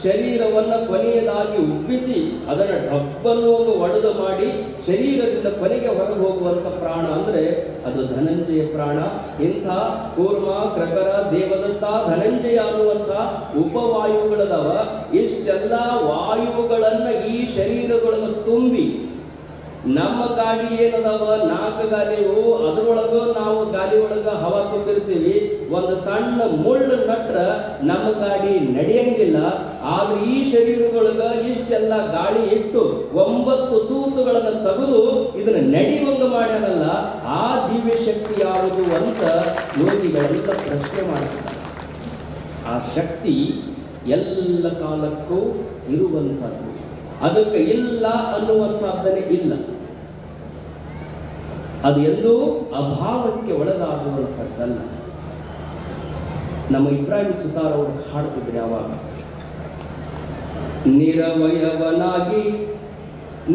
B: ಶರೀರವನ್ನ ಕೊನೆಯದಾಗಿ ಉಬ್ಬಿಸಿ ಅದನ್ನ ಡಬ್ಬನ್ನು ಒಡೆದು ಮಾಡಿ ಶರೀರದಿಂದ ಕೊನೆಗೆ ಹೊರಗೆ ಹೋಗುವಂಥ ಪ್ರಾಣ ಅಂದ್ರೆ ಅದು ಧನಂಜಯ ಪ್ರಾಣ. ಇಂಥ ಕೂರ್ಮ, ಕ್ರಕರ, ದೇವದತ್ತ, ಧನಂಜಯ ಅನ್ನುವಂಥ ಉಪವಾಯುಗಳದವ. ಇಷ್ಟೆಲ್ಲ ವಾಯುಗಳನ್ನ ಈ ಶರೀರದೊಳಗೆ ತುಂಬಿ ನಮ್ಮ ಗಾಡಿ ಏನದವ 4 ಗಾಲಿಯು, ಅದರೊಳಗ ನಾವು ಗಾಲಿ ಒಳಗ ಹವಾ ತುಂಬಿರ್ತೀವಿ. ಒಂದು ಸಣ್ಣ ಮುಳ್ಳು ನಟ್ರ ನಮ್ಮ ಗಾಡಿ ನಡೆಯಂಗಿಲ್ಲ. ಆದ್ರೆ ಈ ಶರೀರದೊಳಗ ಇಷ್ಟೆಲ್ಲ ಗಾಳಿ ಇಟ್ಟು 9 ತೂತುಗಳನ್ನು ತೆಗೆದು ಇದನ್ನ ನಡೆಯುವಂಗ ಮಾಡ್ಯಾರಲ್ಲ, ಆ ದಿವ್ಯ ಶಕ್ತಿ ಯಾವುದು ಅಂತ ಯೋಗಿಗಳೆಲ್ಲ ಪ್ರಶ್ನೆ ಮಾಡ್ತಾರೆ. ಆ ಶಕ್ತಿ ಎಲ್ಲ ಕಾಲಕ್ಕೂ ಇರುವಂಥದ್ದು, ಅದಕ್ಕೆ ಇಲ್ಲ ಅನ್ನುವಂಥದ್ದನೇ ಇಲ್ಲ. ಅದು ಎಂದೂ ಅಭಾವಕ್ಕೆ ಒಳಗಾಗುವಂಥದ್ದಲ್ಲ. ನಮ್ಮ ಇಬ್ರಾಹಿಂ ಸುತಾರ್ ಅವರು ಹಾಡ್ತಿದ್ರು ಯಾವಾಗ, ನಿರವಯವನಾಗಿ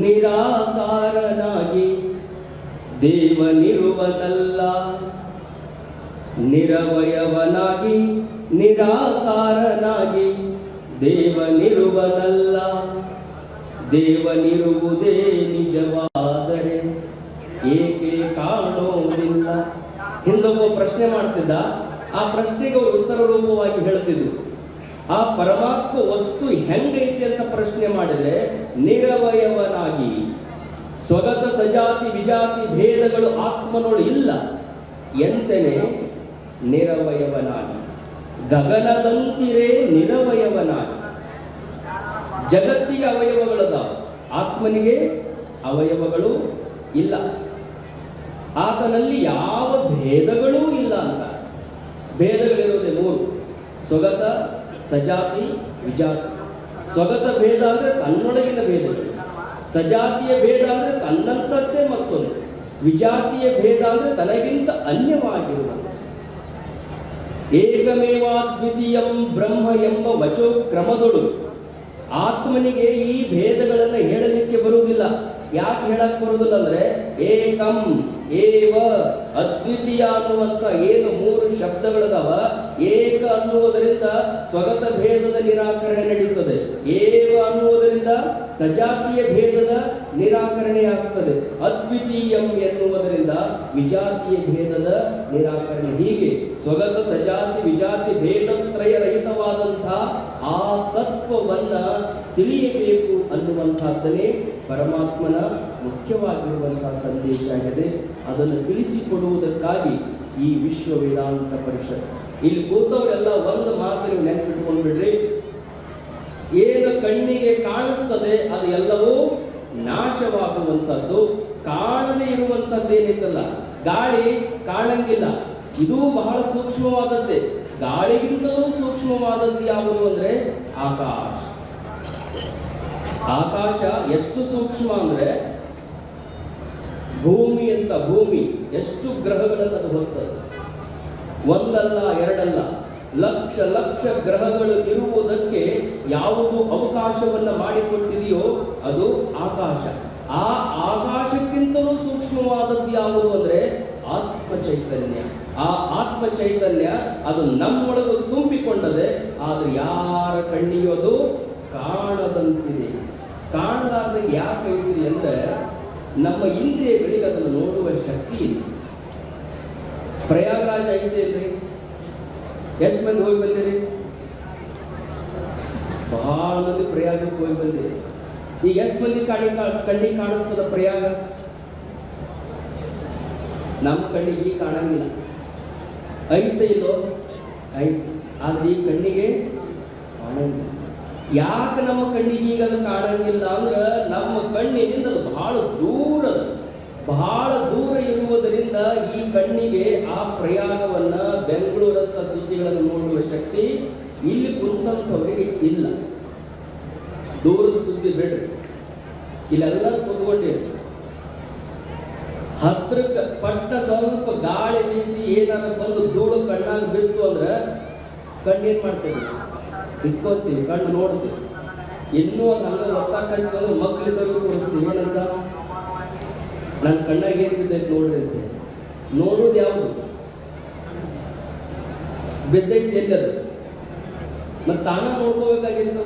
B: ನಿರಾಕಾರನಾಗಿ ದೇವನಿರುವನಲ್ಲ, ನಿರವಯವನಾಗಿ ನಿರಾಕಾರನಾಗಿ ದೇವನಿರುವನಲ್ಲ, ದೇವನಿರುವುದೇ ನಿಜವಾದರೆ ಏಕೆ ಕಾಣೋದಿಲ್ಲ. ಹಿಂದೊಬ್ಬ ಪ್ರಶ್ನೆ ಮಾಡ್ತಿದ್ದ, ಆ ಪ್ರಶ್ನೆಗೆ ಅವರು ಉತ್ತರ ರೂಪವಾಗಿ ಹೇಳ್ತಿದ್ರು. ಆ ಪರಮಾತ್ಮ ವಸ್ತು ಹೆಂಗೈತಿ ಅಂತ ಪ್ರಶ್ನೆ ಮಾಡಿದ್ರೆ, ನಿರವಯವನಾಗಿ, ಸ್ವಗತ ಸಜಾತಿ ವಿಜಾತಿ ಭೇದಗಳು ಆತ್ಮನೋಳು ಇಲ್ಲ ಎಂತನೇ ನಿರವಯವನಾಗಿ, ಗಗನದಂತಿರೇ ನಿರವಯವನಾಗಿ. ಜಗತ್ತಿಗೆ ಅವಯವಗಳದಾವ, ಆತ್ಮನಿಗೆ ಅವಯವಗಳು ಇಲ್ಲ. ಆತನಲ್ಲಿ ಯಾವ ಭೇದಗಳೂ ಇಲ್ಲ ಅಂತ. ಭೇದಗಳಿರೋದೇ 3: ಸ್ವಗತ, ಸಜಾತಿ, ವಿಜಾತಿ. ಸ್ವಗತ ಭೇದ ಅಂದ್ರೆ ತನ್ನೊಳಗಿನ ಭೇದಗಳು, ಸಜಾತಿಯ ಭೇದ ಅಂದ್ರೆ ತನ್ನಂತದ್ದೇ ಮತ್ತೊಂದು, ವಿಜಾತಿಯ ಭೇದ ಅಂದ್ರೆ ತನಗಿಂತ ಅನ್ಯವಾಗಿರುವುದು. ಏಕಮೇವಾದ್ವಿತೀಯಂ ಬ್ರಹ್ಮ ಎಂಬ ವಚೋ ಕ್ರಮದೊಳು ಆತ್ಮನಿಗೆ ಈ ಭೇದಗಳನ್ನು ಹೇಳಲಿಕ್ಕೆ ಬರುವುದಿಲ್ಲ. ಯಾಕೆ ಹೇಳಕ್ ಬರುವುದಿಲ್ಲ ಅಂದ್ರೆ, ಏಕಂ ಏವ ಅದ್ವಿತೀಯ ಅನ್ನುವಂಥ ಏನು 3 ಶಬ್ದಗಳದಾವ, ಏಕ ಅನ್ನುವುದರಿಂದ ಸ್ವಗತ ಭೇದದ ನಿರಾಕರಣೆ ನಡೆಯುತ್ತದೆ, ಏವ ಅನ್ನುವುದರಿಂದ ಸಜಾತಿಯ ಭೇದದ ನಿರಾಕರಣೆ ಆಗ್ತದೆ, ಅದ್ವಿತೀಯಂ ಎನ್ನುವುದರಿಂದ ವಿಜಾತಿಯ ಭೇದದ ನಿರಾಕರಣೆ. ಹೀಗೆ ಸ್ವಗತ ಸಜಾತಿ ವಿಜಾತಿ ಭೇದತ್ರಯ ರಹಿತವಾದಂತಹ ಆ ತತ್ವವನ್ನ ತಿಳಿಯಬೇಕು ಅನ್ನುವಂಥದ್ದನ್ನೇ ಪರಮಾತ್ಮನ ಮುಖ್ಯವಾಗಿರುವಂತಹ ಸಂದೇಶ ಆಗಿದೆ. ಅದನ್ನು ತಿಳಿಸಿಕೊಡುವುದಕ್ಕಾಗಿ ಈ ವಿಶ್ವ ವೇದಾಂತ ಪರಿಷತ್. ಇಲ್ಲಿ ಕೂತವರೆಲ್ಲ ಒಂದು ಮಾತು ನೀವು ನೆನಪಿಟ್ಕೊಂಡು ಬಿಡ್ರಿ, ಏನು ಕಣ್ಣಿಗೆ ಕಾಣಿಸ್ತದೆ ಅದು ಎಲ್ಲವೂ ನಾಶವಾಗುವಂಥದ್ದು. ಕಾಣದೇ ಇರುವಂಥದ್ದೇನಿತ್ತಲ್ಲ, ಗಾಳಿ ಕಾಣಂಗಿಲ್ಲ, ಇದು ಬಹಳ ಸೂಕ್ಷ್ಮವಾದದ್ದೇ. ಗಾಳಿಗಿಂತಲೂ ಸೂಕ್ಷ್ಮವಾದದ್ದು ಯಾವುದು ಅಂದ್ರೆ ಆಕಾಶ. ಆಕಾಶ ಎಷ್ಟು ಸೂಕ್ಷ್ಮ ಅಂದ್ರೆ, ಭೂಮಿ ಅಂತ, ಭೂಮಿ ಎಷ್ಟು ಗ್ರಹಗಳನ್ನು ಅದು ಹೊತ್ತದು. ಒಂದಲ್ಲ ಎರಡಲ್ಲ, ಲಕ್ಷ ಲಕ್ಷ ಗ್ರಹಗಳು ಇರುವುದಕ್ಕೆ ಯಾವುದು ಅವಕಾಶವನ್ನ ಮಾಡಿಕೊಟ್ಟಿದೆಯೋ ಅದು ಆಕಾಶ. ಆ ಆಕಾಶಕ್ಕಿಂತಲೂ ಸೂಕ್ಷ್ಮವಾದದ್ದು ಯಾವುದು ಅಂದ್ರೆ ಆತ್ಮ ಚೈತನ್ಯ. ಆ ಆತ್ಮ ಚೈತನ್ಯ ಅದು ನಮ್ಮೊಳಗೂ ತುಂಬಿಕೊಂಡದೆ, ಆದ್ರೆ ಯಾರ ಕಣ್ಣಿಗೂ ಅದು ಕಾಣದಂತಿದೆ. ಕಾಣಲಾರ್ದಂಗೆ ಯಾಕೆ ಐತ್ರಿ ಅಂದ್ರೆ, ನಮ್ಮ ಇಂದ್ರಿಯಗಳಿಗೆ ಅದನ್ನು ನೋಡುವ ಶಕ್ತಿ ಇಲ್ಲ. ಪ್ರಯಾಗರಾಜ ಐತೆ ಇಲ್ರಿ, ಎಷ್ಟು ಮಂದಿ ಹೋಗಿ ಬಂದಿರಿ? ಬಹಳ ಮಂದಿ ಪ್ರಯಾಗಕ್ಕೆ ಹೋಗಿ ಬಂದಿರಿ. ಈಗ ಎಷ್ಟು ಮಂದಿ ಕಣ್ಣಿಗೆ ಕಾಣಿಸ್ತದ ಪ್ರಯಾಗ? ನಮ್ಮ ಕಣ್ಣಿಗೆ ಈಗ ಕಾಣಂಗಿಲ್ಲ. ಐತೆ ಇಲ್ಲೋ? ಐತೆ, ಆದ್ರೆ ಈ ಕಣ್ಣಿಗೆ ಕಾಣಂಗಿಲ್ಲ. ಯಾಕೆ ನಮ್ಮ ಕಣ್ಣಿಗೆ ಈಗ ಅದು ಕಾಣಂಗಿಲ್ಲ ಅಂದ್ರೆ, ನಮ್ಮ ಕಣ್ಣಿನಿಂದ ಅದು ಬಹಳ ದೂರ ಇರುವುದರಿಂದ ಈ ಕಣ್ಣಿಗೆ ಆ ಪ್ರಯಾಗವನ್ನ, ಬೆಂಗಳೂರಂತ ಸಿಟಿಗಳನ್ನು ನೋಡುವ ಶಕ್ತಿ ಇಲ್ಲಿ ಕುಂತಂಥವರಿಗೆ ಇಲ್ಲ. ದೂರದ ಸುದ್ದಿ ಬೇಡ್ರಿ, ಇಲ್ಲೆಲ್ಲ ಕೂತ್ಕೊಂಡಿರಿ. ಹತ್ರಕ್ಕೆ ಪಟ್ಟ ಸ್ವಲ್ಪ ಗಾಳಿ ಬೀಸಿ ಏನಾದ್ರು ಬಂದು ಧೂಳು ಕಣ್ಣಾಗ ಬಿತ್ತು ಅಂದ್ರೆ ಕಣ್ಣೇನ್ ಮಾಡ್ತೇವೆ, ಇಟ್ಕೊತೀವಿ, ಕಣ್ಣು ನೋಡ್ತೀವಿ. ಇನ್ನೂ ಅದು ಹಂಗ ಒತ್ತಾಕಂತ ಅಂದ್ರೆ ಮಕ್ಕಳಿದ್ದರೂ ತೋರಿಸ್ತೀವಿ. ಏನಂತ, ನನ್ನ ಕಣ್ಣಾಗ ಏನ್ ಬಿದ್ದೈತೆ ನೋಡ್ರಿ ಅಂತ. ನೋಡುವುದು ಯಾವುದು? ಬಿದ್ದೈತಿ ಎಲ್ಲದು? ಮತ್ತೆ ತಾನ ನೋಡ್ಕೋಬೇಕಾಗಿತ್ತು.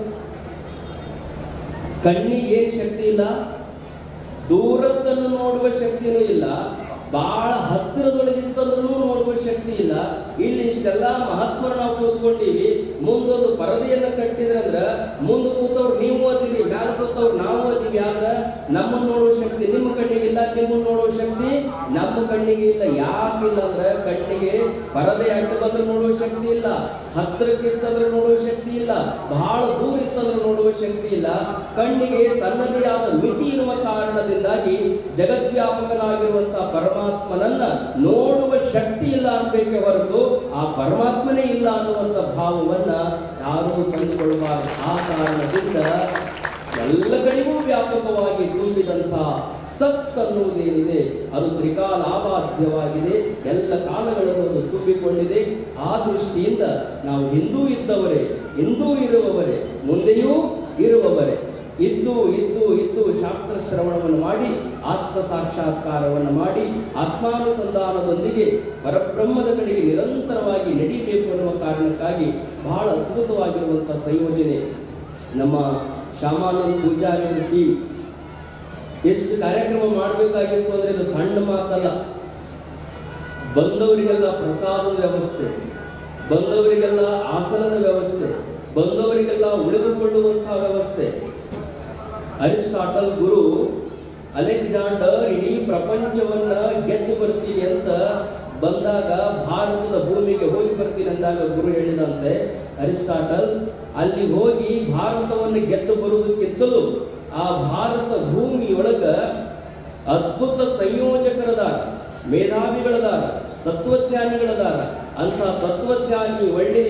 B: ಕಣ್ಣಿಗೆ ಏನ್ ಶಕ್ತಿ ಇಲ್ಲ, ದೂರದ್ದನ್ನು ನೋಡುವ ಶಕ್ತಿನೂ ಇಲ್ಲ, ಬಹಳ ಹತ್ತಿರದೊಳಗಿಂತಲೂ ನೋಡುವ ಶಕ್ತಿ ಇಲ್ಲ. ಇಲ್ಲಿ ಇಷ್ಟೆಲ್ಲ ಮಹಾತ್ಮರ ನಾವು ಕೂತ್ಕೊಂಡಿವಿ, ಮುಂದೊಂದು ಪರದೆಯನ್ನು ಕಟ್ಟಿದ್ರೆ ಅಂದ್ರ ಮುಂದೆ ಕೂತವ್ರು ನೀವು ಓದಿರಿ, ಮ್ಯಾಲ ಕೂತವ್ರು ನಾವು ಓದಿವಿ. ಆದ್ರೆ ನಮ್ಮನ್ನು ನೋಡುವ ಶಕ್ತಿ ನಿಮ್ಮ ಕಣ್ಣಿಗೆ ಇಲ್ಲ, ನಿಮ್ಮನ್ನು ನೋಡುವ ಶಕ್ತಿ ನಮ್ಮ ಕಣ್ಣಿಗೆ ಇಲ್ಲ. ಯಾಕಿಲ್ಲ ಅಂದ್ರೆ ಕಣ್ಣಿಗೆ ಪರದೆ ಅಡ್ಡ ಬಂದ್ರೆ ನೋಡುವ ಶಕ್ತಿ ಇಲ್ಲ, ಹತ್ತಿರಕ್ಕಿತ್ತಂದ್ರೆ ನೋಡುವ ಶಕ್ತಿ ಇಲ್ಲ, ಬಹಳ ದೂರ ಇತ್ತಂದ್ರೆ ನೋಡುವ ಶಕ್ತಿ ಇಲ್ಲ. ಕಣ್ಣಿಗೆ ತನ್ನದೇ ಆದ ಮಿತಿ ಇರುವ ಕಾರಣದಿಂದಾಗಿ ಜಗದ್ವ್ಯಾಪಕನಾಗಿರುವಂತಹ ಪರಮಾತ್ಮನನ್ನ ನೋಡುವ ಶಕ್ತಿ ಇಲ್ಲ ಅನ್ಬೇಕೆ ಹೊರತು ಆ ಪರಮಾತ್ಮನೇ ಇಲ್ಲ ಅನ್ನುವಂಥ ಭಾವವನ್ನ ಯಾರೂ ತಂದುಕೊಳ್ಳಬಾರದು. ಆ ಕಾರಣದಿಂದ ಎಲ್ಲ ಕಡೆಗೂ ವ್ಯಾಪಕವಾಗಿ ತುಂಬಿದಂತಹ ಸತ್ ಅನ್ನುವುದೇನಿದೆ ಅದು ತ್ರಿಕಾಲಾಬಾಧ್ಯವಾಗಿದೆ, ಎಲ್ಲ ಕಾಲಗಳನ್ನು ಅದು ತುಂಬಿಕೊಂಡಿದೆ. ಆ ದೃಷ್ಟಿಯಿಂದ ನಾವು ಹಿಂದೂ ಇದ್ದವರೇ, ಹಿಂದೂ ಇರುವವರೇ, ಮುಂದೆಯೂ ಇರುವವರೇ, ಇದ್ದು ಇದ್ದು ಇದ್ದು ಶಾಸ್ತ್ರ ಶ್ರವಣವನ್ನು ಮಾಡಿ ಆತ್ಮ ಸಾಕ್ಷಾತ್ಕಾರವನ್ನು ಮಾಡಿ ಆತ್ಮಾನುಸಂಧಾನದೊಂದಿಗೆ ಪರಬ್ರಹ್ಮದ ಕಡೆಗೆ ನಿರಂತರವಾಗಿ ನಡೀಬೇಕು ಅನ್ನುವ ಕಾರಣಕ್ಕಾಗಿ ಬಹಳ ಅದ್ಭುತವಾಗಿರುವಂತಹ ಸಂಯೋಜನೆ ನಮ್ಮ ಶ್ಯಾಮಾನಂದ ಪೂಜಾರಿ ಟೀಮ್ ಎಷ್ಟು ಕಾರ್ಯಕ್ರಮ ಮಾಡಬೇಕಾಗಿತ್ತು ಅಂದ್ರೆ ಇದು ಸಣ್ಣ ಮಾತಲ್ಲ. ಬಂದವರಿಗೆಲ್ಲ ಪ್ರಸಾದದ ವ್ಯವಸ್ಥೆ, ಬಂದವರಿಗೆಲ್ಲ ಆಸನದ ವ್ಯವಸ್ಥೆ, ಬಂದವರಿಗೆಲ್ಲ ಉಳಿದುಕೊಳ್ಳುವಂತಹ ವ್ಯವಸ್ಥೆ. ಅರಿಸ್ಟಾಟಲ್ ಗುರು ಅಲೆಕ್ಸಾಂಡರ್ ಇಡೀ ಪ್ರಪಂಚವನ್ನ ಗೆದ್ದು ಬರ್ತೀನಿ ಅಂತ ಬಂದಾಗ, ಭಾರತದ ಭೂಮಿಗೆ ಹೋಗಿ ಬರ್ತೀನಿ ಅಂದಾಗ ಗುರು ಹೇಳಿದಂತೆ ಅರಿಸ್ಟಾಟಲ್ ಅಲ್ಲಿ ಹೋಗಿ ಭಾರತವನ್ನು ಗೆದ್ದು ಬರುವುದಕ್ಕಿಂತಲೂ ಆ ಭಾರತ ಭೂಮಿಯೊಳಗ ಅದ್ಭುತ ಸಂಯೋಜಕರದಾರ, ಮೇಧಾವಿಗಳದಾರ, ತತ್ವಜ್ಞಾನಿಗಳದಾರ. ಅಂತ ತತ್ವಜ್ಞಾನಿ, ಒಳ್ಳೆಯ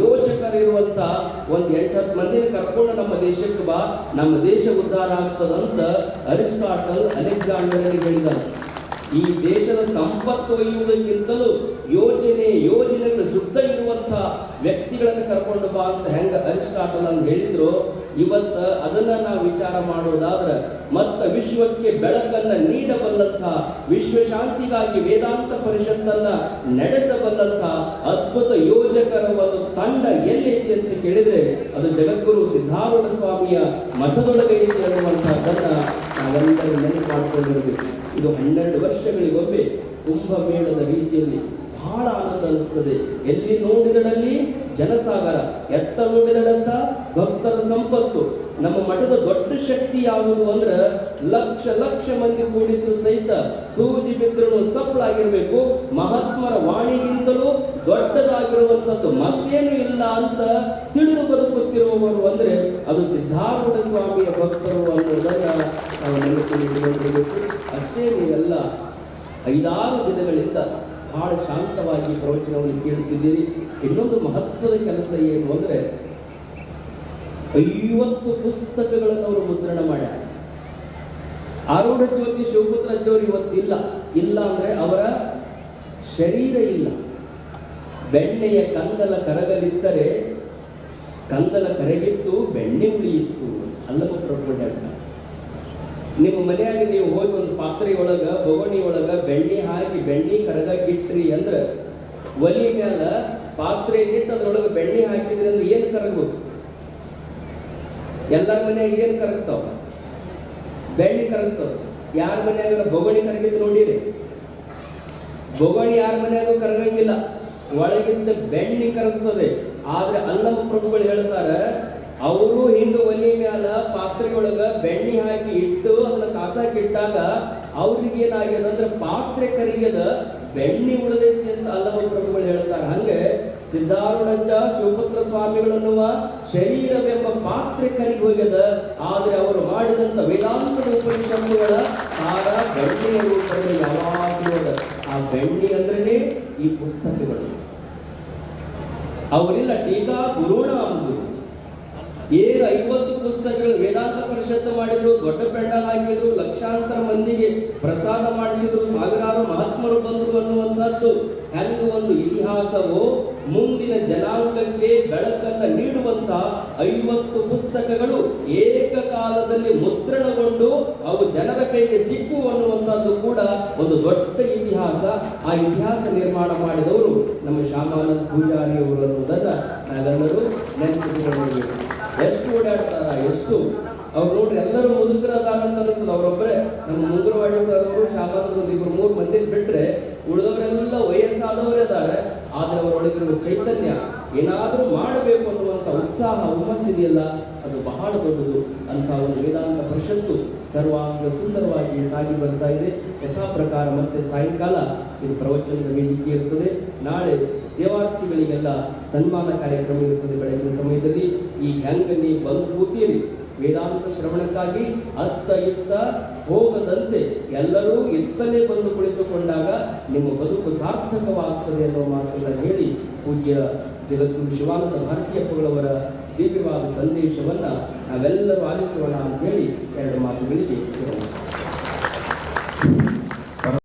B: ಯೋಚಕರಿರುವಂತ ಒಂದು 8-10 ಮಂದಿನ ಕರ್ಕೊಂಡು ನಮ್ಮ ದೇಶಕ್ಕೆ ಬಾ, ನಮ್ಮ ದೇಶ ಉದ್ಧಾರ ಆಗ್ತದಂತ ಅರಿಸ್ಟಾಟಲ್ ಅಲೆಕ್ಸಾಂಡರ್ಗೆ ಹೇಳಿದ. ಈ ದೇಶದ ಸಂಪತ್ತು ಒಯ್ಯುವುದಕ್ಕಿಂತಲೂ ಯೋಜನೆಗಳು ಶುದ್ಧ ಇರುವಂತಹ ವ್ಯಕ್ತಿಗಳನ್ನು ಕರ್ಕೊಂಡು ಬಾ ಅಂತ ಹೆಂಗ ಅರಿಸ್ಟಾಟಲ್ ಅಂತ ಹೇಳಿದ್ರು. ಇವತ್ತ ಅದನ್ನ ನಾವು ವಿಚಾರ ಮಾಡೋದಾದ್ರೆ ಮತ್ತ ವಿಶ್ವಕ್ಕೆ ಬೆಳಕನ್ನ ನೀಡಬಲ್ಲಂತಹ, ವಿಶ್ವ ಶಾಂತಿಗಾಗಿ ವೇದಾಂತ ಪರಿಷತ್ತನ್ನ ನಡೆಸಬಲ್ಲಂತಹ ಅದ್ಭುತ ಯೋಜಕರ ಒಂದು ತಂಡ ಎಲ್ಲೈತಿ ಅಂತ ಕೇಳಿದ್ರೆ ಅದು ಜಗದ್ಗುರು ಸಿದ್ಧಾರೂಢ ಸ್ವಾಮಿಯ ಮಠದೊಳಗೆ ಐತಿ ಅನ್ನುವಂತಹದ್ದನ್ನ ನಾವೆಲ್ಲರೂ ನೆನಪು ಮಾಡಿಕೊಂಡಿರಬೇಕು. ಇದು 12 ವರ್ಷಗಳಿಗೊಮ್ಮೆ ಕುಂಭಮೇಳದ ರೀತಿಯಲ್ಲಿ ಬಹಳ ಆನಂದ ಅನಿಸ್ತದೆ. ಎಲ್ಲಿ ನೋಡಿದಡಲ್ಲಿ ಜನಸಾಗರ, ಎತ್ತ ನೋಡಿದಡಂತ ಭಕ್ತರ ಸಂಪತ್ತು. ನಮ್ಮ ಮಠದ ದೊಡ್ಡ ಶಕ್ತಿ ಯಾವುದು ಅಂದ್ರೆ ಲಕ್ಷ ಮಂದಿ ಕೂಡಿದ್ರು ಸಹಿತ ಸೂಜಿ ಬಿದ್ದರೂ ಸಫಲಾಗಿರ್ಬೇಕು. ಮಹಾತ್ಮರ ವಾಣಿಗಿಂತಲೂ ದೊಡ್ಡದಾಗಿರುವಂಥದ್ದು ಮತ್ತೇನು ಇಲ್ಲ ಅಂತ ತಿಳಿದು ಬದುಕುತ್ತಿರುವವರು ಅಂದ್ರೆ ಅದು ಸಿದ್ಧಾರೂಢ ಸ್ವಾಮಿಯ ಭಕ್ತರು ಅನ್ನೋದನ್ನ ನಾವು ನೆನಪಿಟ್ಟುಕೊಂಡಿರಬೇಕು. ಅಷ್ಟೇ ನೀವೆಲ್ಲ 5-6 ದಿನಗಳಿಂದ ಬಹಳ ಶಾಂತವಾಗಿ ಪ್ರವಚನವನ್ನು ಕೇಳುತ್ತಿದ್ದೀರಿ. ಇನ್ನೊಂದು ಮಹತ್ವದ ಕೆಲಸ ಏನು ಅಂದ್ರೆ 50 ಪುಸ್ತಕಗಳನ್ನು ಅವರು ಮುದ್ರಣ ಮಾಡ್ಯಾರ. ಆರೂಢ ಜ್ಯೋತಿ ಶಿವಪುತ್ರ ಅಜ್ಜವರು ಇವತ್ತಿಲ್ಲ. ಇಲ್ಲ ಅಂದ್ರೆ ಅವರ ಶರೀರ ಇಲ್ಲ. ಬೆಣ್ಣೆಯ ಕಂದಲ ಕರಗಲಿದ್ದರೆ ಕಂದಲ ಕರಗಿತ್ತು, ಬೆಣ್ಣೆ ಉಳಿಯಿತ್ತು ಅಲ್ಲವ ಪ್ರಭುಡ್ಯಾಗ. ನಿಮ್ಮ ಮನೆಯಾಗ ನೀವು ಹೋಗಿ ಒಂದು ಪಾತ್ರೆ ಒಳಗ ಬೊಗಣಿ ಒಳಗ ಬೆಣ್ಣೆ ಹಾಕಿ ಬೆಣ್ಣೆ ಕರಗಿಟ್ರಿ ಅಂದ್ರ ಒಲಿ ಮ್ಯಾಲ ಪಾತ್ರೆ ಇಟ್ಟು ಅದ್ರೊಳಗೆ ಬೆಣ್ಣೆ ಹಾಕಿದ್ರಿ ಅಂದ್ರೆ ಏನ್ ಕರಗಬಹುದು? ಎಲ್ಲರ ಮನೆಯಾಗ ಏನ್ ಕರಗ್ತಾವ? ಬೆಣ್ಣೆ ಕರಗ್ತಾವ. ಯಾರ ಮನೆಯಾಗ ಬೊಗಣಿ ಕರಗಿದ್ದು ನೋಡಿರಿ? ಬೊಗಣಿ ಯಾರ ಮನೆಯಾಗೂ ಕರಗಂಗಿಲ್ಲ, ಒಳಗಿದ್ದ ಬೆಣ್ಣೆ ಕರಗ್ತದೆ. ಆದ್ರೆ ಅಲ್ಲಮ್ಮ ಪ್ರಭುಗಳು ಹೇಳ್ತಾರ, ಅವರು ಹಿಂಗ ಒಲಿ ಮ್ಯಾಲ ಪಾತ್ರೆಯೊಳಗ ಬೆಣ್ಣೆ ಹಾಕಿ ಇಟ್ಟು ಅದನ್ನ ಕಾಸಾಕಿಟ್ಟಾಗ ಅವ್ರಿಗೆ ಏನಾಗ್ಯದ ಅಂದ್ರೆ ಪಾತ್ರೆ ಕರಿಗದ, ಬೆಣ್ಣೆ ಉಳಿದೈತಿ ಅಂತ ಅಲ್ಲಮ್ಮ ಪ್ರಭುಗಳು ಹೇಳ್ತಾರೆ. ಹಂಗೆ ಸಿದ್ಧಾರೂಢಜ್ಜ ಶಿವಪುತ್ರ ಸ್ವಾಮಿಗಳನ್ನುವ ಶರೀರವೆಂಬ ಪಾತ್ರೆ ಕರಿಗೆ ಹೋಗ್ಯದ. ಆದ್ರೆ ಅವರು ಮಾಡಿದಂತ ವೇದಾಂತದ ಉಪನಿಷತ್ತುಗಳ ಸಾರ ಬೆಣ್ಣೆಯ ರೂಪದಲ್ಲಿ ಯಾವಾಗಲೂ ಅದ. ಆ ಬೆಣ್ಣೆ ಅಂದ್ರೆ ಈ ಪುಸ್ತಕಗಳು. ಅವರಿಲ್ಲ ಟೀಕಾ ಗುರುಣ ಅಂದ್ರು. ಏನು 50 ಪುಸ್ತಕಗಳು ವೇದಾಂತ ಪರಿಷತ್ತು ಮಾಡಿದ್ರು, ದೊಡ್ಡ ಪೆಂಡಲ್ ಹಾಕಿದ್ರು, ಲಕ್ಷಾಂತರ ಮಂದಿಗೆ ಪ್ರಸಾದ ಮಾಡಿಸಿದ್ರು, ಇಂಥದ್ದು ಹೆಂಗ ಒಂದು ಇತಿಹಾಸವು ಮುಂದಿನ ಜನಾಂಗಕ್ಕೆ ಬೆಳಕನ್ನು ನೀಡುವಂತ 50 ಪುಸ್ತಕಗಳು ಏಕಕಾಲದಲ್ಲಿ ಮುದ್ರಣಗೊಂಡು ಅವು ಜನರ ಕೈಗೆ ಸಿಕ್ಕು ಅನ್ನುವಂಥದ್ದು ಕೂಡ ಒಂದು ದೊಡ್ಡ ಇತಿಹಾಸ. ಆ ಇತಿಹಾಸ ನಿರ್ಮಾಣ ಮಾಡಿದವರು ನಮ್ಮ ಶ್ಯಾಮಾನಂದ ಪೂಜಾರಿ ಅವರು ಅನ್ನೋದನ್ನ ನಾವೆಲ್ಲರೂ ನೆನಪಿಸಿಕೊಳ್ಳಬೇಕು. ಎಷ್ಟು ಓಡಾಡ್ತಾರ, ಎಷ್ಟು ಅವ್ರು ನೋಡ್ರಿ ಎಲ್ಲರೂ ಮುದುಕರದಾರ ಅಂತ ಅನಿಸ್ತದೆ. ಅವರೊಬ್ಬರೇ ನಮ್ಮ ಮುಂಗುರವಾಡಿ ಸರ್ ಅವರು ಶ್ಯಾಮಾನಂದ 2-3 ಮಂದಿ ಬಿಟ್ರೆ ಉಳಿದವರೆಲ್ಲ ವಯಸ್ಸಾದವರೇ ಇದ್ದಾರೆ. ಆದ್ರೆ ಅವರೊಳಗಿರುವ ಚೈತನ್ಯ ಏನಾದರೂ ಮಾಡಬೇಕು ಅನ್ನುವಂಥ ಉತ್ಸಾಹ ಹುಮ್ಮಸ್ಸಿದೆಯಲ್ಲ, ಅದು ಬಹಳ ದೊಡ್ಡದು. ಅಂತ ಒಂದು ವೇದಾಂತ ಪರಿಷತ್ತು ಸರ್ವಾಂಗ ಸುಂದರವಾಗಿ ಸಾಗಿ ಬರ್ತಾ ಇದೆ. ಯಥಾ ಪ್ರಕಾರ ಮತ್ತೆ ಸಾಯಂಕಾಲ ಇದು ಪ್ರವಚನದ ವೇದಿಕೆ ಇರ್ತದೆ. ನಾಳೆ ಸೇವಾರ್ಥಿಗಳಿಗೆಲ್ಲ ಸನ್ಮಾನ ಕಾರ್ಯಕ್ರಮ ಇರ್ತದೆ ಬೆಳಗಿನ ಸಮಯದಲ್ಲಿ. ಈ ಹೆಂಗ ನೀವು ಬಂದು ಕೂತೀರಿ ವೇದಾಂತ ಶ್ರವಣಕ್ಕಾಗಿ ಅತ್ತ ಇತ್ತ ಹೋಗದಂತೆ ಎಲ್ಲರೂ ಇತ್ತಲೇ ಬಂದು ಕುಳಿತುಕೊಂಡಾಗ ನಿಮ್ಮ ಬದುಕು ಸಾರ್ಥಕವಾಗ್ತದೆ ಅನ್ನೋ ಮಾತನ್ನು ಹೇಳಿ ಪೂಜ್ಯ ಜಗದ್ಗುರು ಶಿವಾನಂದ ಭಾರತೀಯಪ್ಪಗಳವರ ದಿವ್ಯವಾದ ಸಂದೇಶವನ್ನು ನಾವೆಲ್ಲರೂ ಆಲಿಸೋಣ ಅಂತ ಹೇಳಿ 2 ಮಾತುಗಳಿಗೆ ವಿರಮಿಸ್ತೇನೆ.